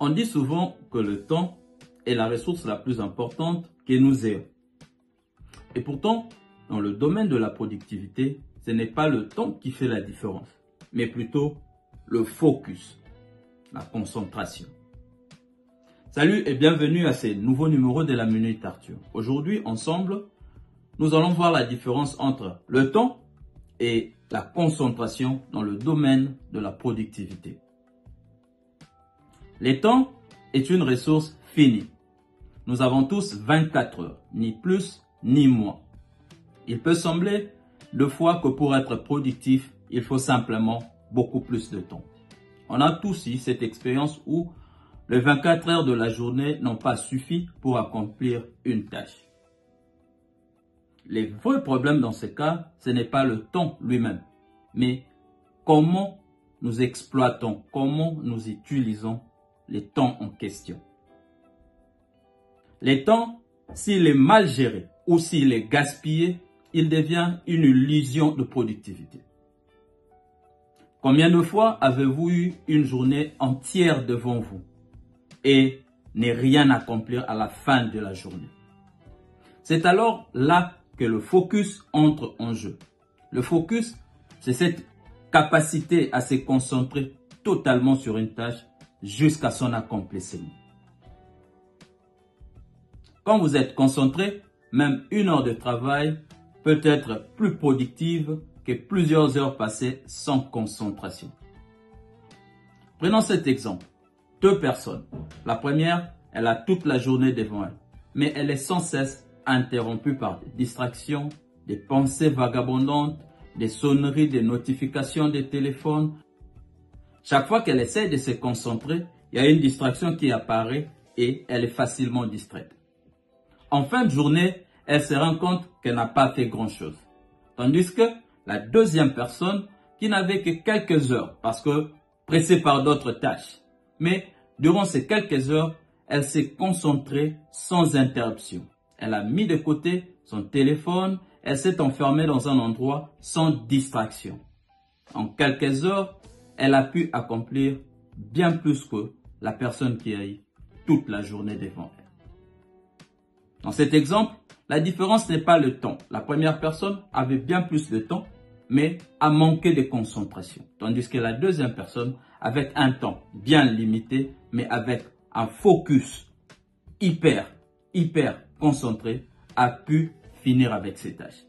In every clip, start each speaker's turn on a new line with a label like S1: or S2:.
S1: On dit souvent que le temps est la ressource la plus importante que nous ayons. Et pourtant, dans le domaine de la productivité, ce n'est pas le temps qui fait la différence, mais plutôt le focus, la concentration. Salut et bienvenue à ce nouveau numéro de la Minute Arthur. Aujourd'hui, ensemble, nous allons voir la différence entre le temps et la concentration dans le domaine de la productivité. Le temps est une ressource finie. Nous avons tous 24 heures, ni plus ni moins. Il peut sembler deux fois que pour être productif, il faut simplement beaucoup plus de temps. On a tous eu cette expérience où les 24 heures de la journée n'ont pas suffi pour accomplir une tâche. Le vrai problème dans ce cas, ce n'est pas le temps lui-même, mais comment nous exploitons, comment nous utilisons le temps en question. Le temps, s'il est mal géré ou s'il est gaspillé, il devient une illusion de productivité. Combien de fois avez-vous eu une journée entière devant vous et ne rien accomplir à la fin de la journée? C'est alors là que le focus entre en jeu. Le focus, c'est cette capacité à se concentrer totalement sur une tâche jusqu'à son accomplissement. Quand vous êtes concentré, même une heure de travail peut être plus productive que plusieurs heures passées sans concentration. Prenons cet exemple. Deux personnes. La première, elle a toute la journée devant elle, mais elle est sans cesse interrompue par des distractions, des pensées vagabondantes, des sonneries, des notifications de téléphone. Chaque fois qu'elle essaie de se concentrer, il y a une distraction qui apparaît et elle est facilement distraite. En fin de journée, elle se rend compte qu'elle n'a pas fait grand-chose. Tandis que la deuxième personne, qui n'avait que quelques heures, parce que pressée par d'autres tâches, mais durant ces quelques heures, elle s'est concentrée sans interruption. Elle a mis de côté son téléphone, elle s'est enfermée dans un endroit sans distraction. En quelques heures, elle a pu accomplir bien plus que la personne qui a eu toute la journée devant elle. Dans cet exemple, la différence n'est pas le temps. La première personne avait bien plus de temps, mais a manqué de concentration. Tandis que la deuxième personne, avec un temps bien limité, mais avec un focus hyper concentré, a pu finir avec ses tâches.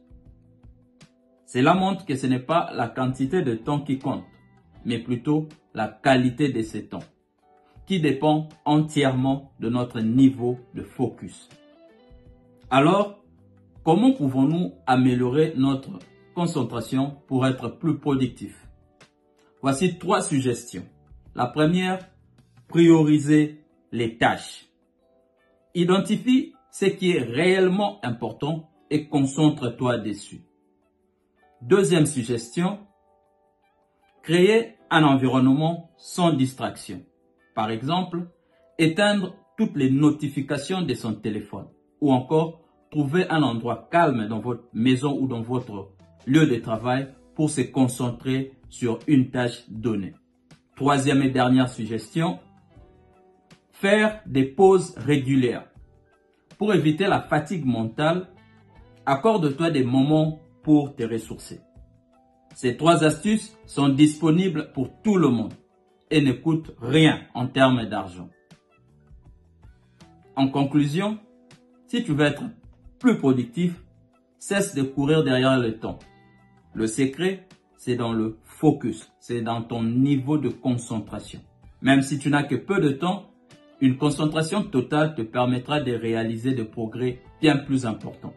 S1: Cela montre que ce n'est pas la quantité de temps qui compte, mais plutôt la qualité de ce temps, qui dépend entièrement de notre niveau de focus. Alors, comment pouvons-nous améliorer notre concentration pour être plus productif? Voici 3 suggestions. La première, prioriser les tâches. Identifie ce qui est réellement important et concentre-toi dessus. Deuxième suggestion, créer un environnement sans distraction. Par exemple, éteindre toutes les notifications de son téléphone ou encore trouver un endroit calme dans votre maison ou dans votre lieu de travail pour se concentrer sur une tâche donnée. Troisième et dernière suggestion, faire des pauses régulières. Pour éviter la fatigue mentale, accorde-toi des moments pour te ressourcer. Ces 3 astuces sont disponibles pour tout le monde et ne coûtent rien en termes d'argent. En conclusion, si tu veux être plus productif, cesse de courir derrière le temps. Le secret, c'est dans le focus, c'est dans ton niveau de concentration. Même si tu n'as que peu de temps, une concentration totale te permettra de réaliser des progrès bien plus importants.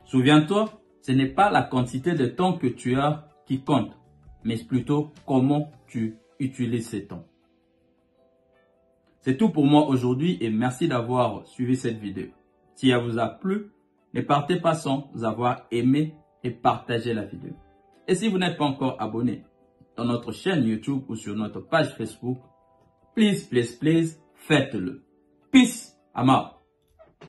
S1: Souviens-toi, ce n'est pas la quantité de temps que tu as qui compte, mais plutôt comment tu utilises ce temps. C'est tout pour moi aujourd'hui et merci d'avoir suivi cette vidéo. Si elle vous a plu, ne partez pas sans avoir aimé et partagé la vidéo. Et si vous n'êtes pas encore abonné dans notre chaîne YouTube ou sur notre page Facebook, please, faites-le. Peace, I'm out.